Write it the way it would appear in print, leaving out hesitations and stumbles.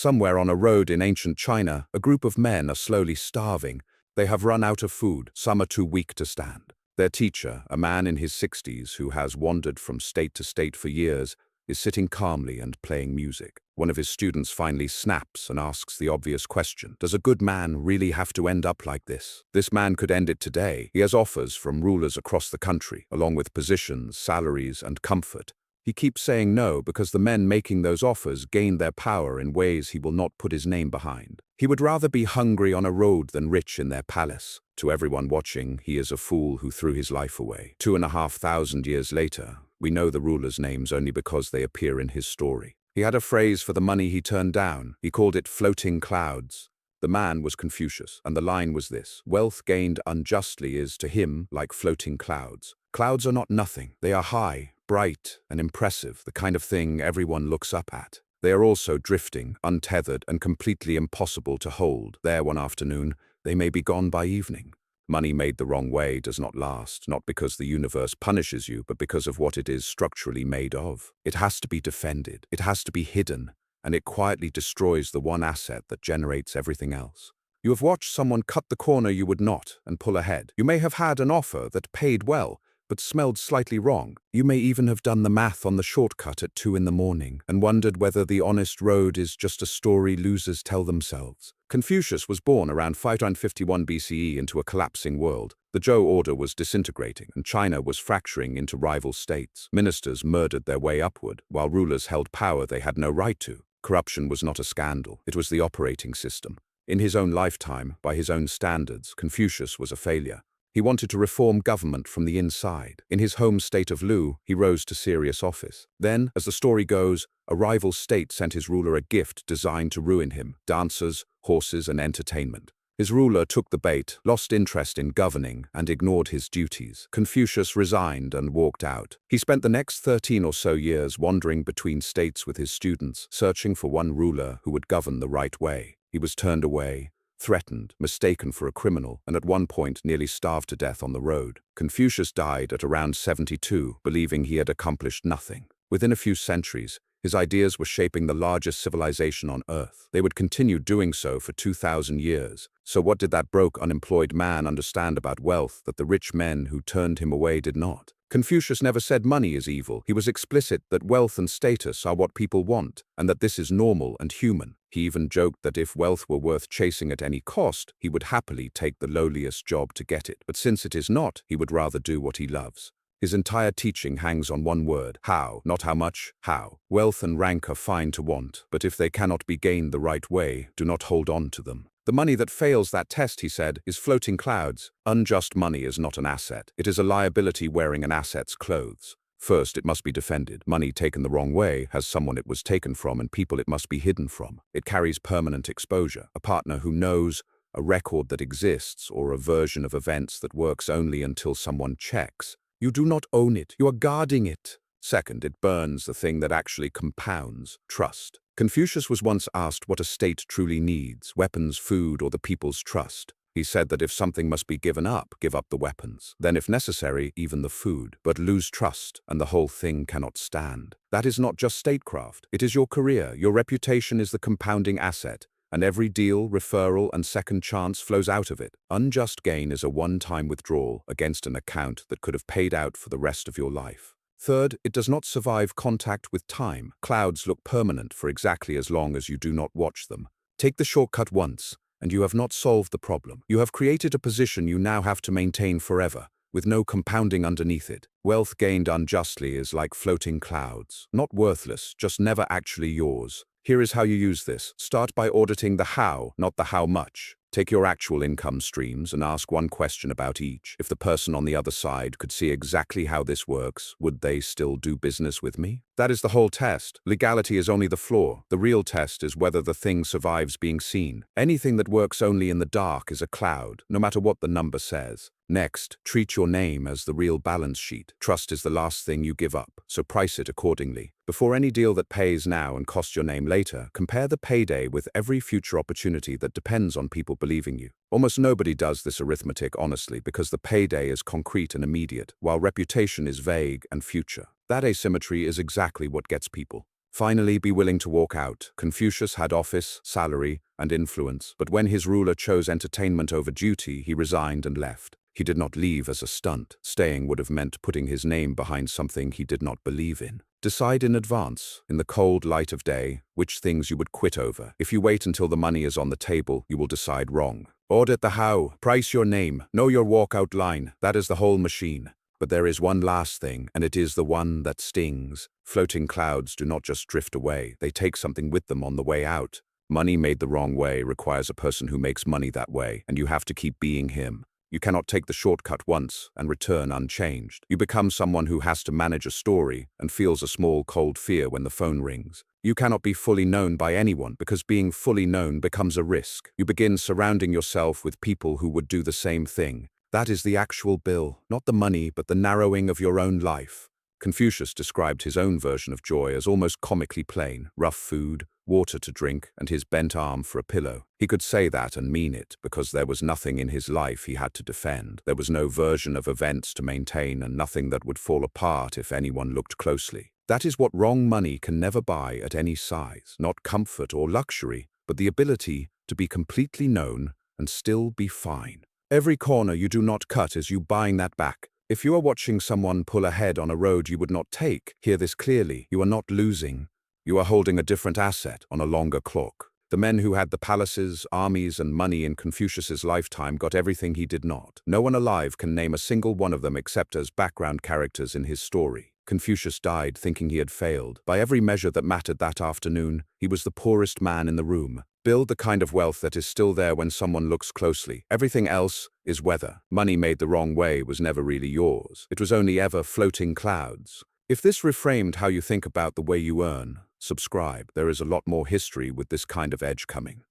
Somewhere on a road in ancient China, a group of men are slowly starving. They have run out of food, some are too weak to stand. Their teacher, a man in his 60s who has wandered from state to state for years, is sitting calmly and playing music. One of his students finally snaps and asks the obvious question: does a good man really have to end up like this? This man could end it today. He has offers from rulers across the country, along with positions, salaries, and comfort. He keeps saying no because the men making those offers gain their power in ways he will not put his name behind. He would rather be hungry on a road than rich in their palace. To everyone watching, he is a fool who threw his life away. 2,500 years later, we know the rulers' names only because they appear in his story. He had a phrase for the money he turned down. He called it floating clouds. The man was Confucius, and the line was this: wealth gained unjustly is, to him, like floating clouds. Clouds are not nothing. They are high, bright, and impressive, the kind of thing everyone looks up at. They are also drifting, untethered, and completely impossible to hold. There one afternoon, they may be gone by evening. Money made the wrong way does not last, not because the universe punishes you, but because of what it is structurally made of. It has to be defended, it has to be hidden, and it quietly destroys the one asset that generates everything else. You have watched someone cut the corner you would not and pull ahead. You may have had an offer that paid well, but smelled slightly wrong. You may even have done the math on the shortcut at 2 in the morning and wondered whether the honest road is just a story losers tell themselves. Confucius was born around 551 BCE into a collapsing world. The Zhou order was disintegrating and China was fracturing into rival states. Ministers murdered their way upward, while rulers held power they had no right to. Corruption was not a scandal, it was the operating system. In his own lifetime, by his own standards, Confucius was a failure. He wanted to reform government from the inside. In his home state of Lu, he rose to serious office. Then, as the story goes, a rival state sent his ruler a gift designed to ruin him: dancers, horses, and entertainment. His ruler took the bait, lost interest in governing, and ignored his duties. Confucius resigned and walked out. He spent the next 13 or so years wandering between states with his students, searching for one ruler who would govern the right way. He was turned away, threatened, mistaken for a criminal, and at one point nearly starved to death on the road. Confucius died at around 72, believing he had accomplished nothing. Within a few centuries, his ideas were shaping the largest civilization on Earth. They would continue doing so for 2,000 years. So what did that broke, unemployed man understand about wealth that the rich men who turned him away did not? Confucius never said money is evil. He was explicit that wealth and status are what people want, and that this is normal and human. He even joked that if wealth were worth chasing at any cost, he would happily take the lowliest job to get it. But since it is not, he would rather do what he loves. His entire teaching hangs on one word: how. Not how much, how. Wealth and rank are fine to want, but if they cannot be gained the right way, do not hold on to them. The money that fails that test, he said, is floating clouds. Unjust money is not an asset. It is a liability wearing an asset's clothes. First, it must be defended. Money taken the wrong way has someone it was taken from and people it must be hidden from. It carries permanent exposure, a partner who knows, a record that exists, or a version of events that works only until someone checks. You do not own it, you are guarding it. Second, it burns the thing that actually compounds: trust. Confucius was once asked what a state truly needs: weapons, food, or the people's trust. He said that if something must be given up, give up the weapons. Then, if necessary, even the food. But lose trust, and the whole thing cannot stand. That is not just statecraft. It is your career. Your reputation is the compounding asset, and every deal, referral, and second chance flows out of it. Unjust gain is a one-time withdrawal against an account that could have paid out for the rest of your life. Third, it does not survive contact with time. Clouds look permanent for exactly as long as you do not watch them. Take the shortcut once, and you have not solved the problem. You have created a position you now have to maintain forever, with no compounding underneath it. Wealth gained unjustly is like floating clouds. Not worthless, just never actually yours. Here is how you use this. Start by auditing the how, not the how much. Take your actual income streams and ask one question about each. If the person on the other side could see exactly how this works, would they still do business with me? That is the whole test. Legality is only the flaw. The real test is whether the thing survives being seen. Anything that works only in the dark is a cloud, no matter what the number says. Next, treat your name as the real balance sheet. Trust is the last thing you give up, so price it accordingly. Before any deal that pays now and costs your name later, compare the payday with every future opportunity that depends on people believing you. Almost nobody does this arithmetic honestly because the payday is concrete and immediate, while reputation is vague and future. That asymmetry is exactly what gets people. Finally, be willing to walk out. Confucius had office, salary, and influence, but when his ruler chose entertainment over duty, he resigned and left. He did not leave as a stunt. Staying would have meant putting his name behind something he did not believe in. Decide in advance, in the cold light of day, which things you would quit over. If you wait until the money is on the table, you will decide wrong. Audit the how, price your name, know your walkout line. That is the whole machine. But there is one last thing, and it is the one that stings. Floating clouds do not just drift away, they take something with them on the way out. Money made the wrong way requires a person who makes money that way, and you have to keep being him. You cannot take the shortcut once and return unchanged. You become someone who has to manage a story and feels a small cold fear when the phone rings. You cannot be fully known by anyone because being fully known becomes a risk. You begin surrounding yourself with people who would do the same thing. That is the actual bill, not the money, but the narrowing of your own life. Confucius described his own version of joy as almost comically plain: rough food, water to drink, and his bent arm for a pillow. He could say that and mean it, because there was nothing in his life he had to defend. There was no version of events to maintain and nothing that would fall apart if anyone looked closely. That is what wrong money can never buy at any size. Not comfort or luxury, but the ability to be completely known and still be fine. Every corner you do not cut is you buying that back. If you are watching someone pull ahead on a road you would not take, hear this clearly: you are not losing. You are holding a different asset on a longer clock. The men who had the palaces, armies, and money in Confucius's lifetime got everything he did not. No one alive can name a single one of them except as background characters in his story. Confucius died thinking he had failed. By every measure that mattered that afternoon, he was the poorest man in the room. Build the kind of wealth that is still there when someone looks closely. Everything else is weather. Money made the wrong way was never really yours. It was only ever floating clouds. If this reframed how you think about the way you earn, subscribe. There is a lot more history with this kind of edge coming.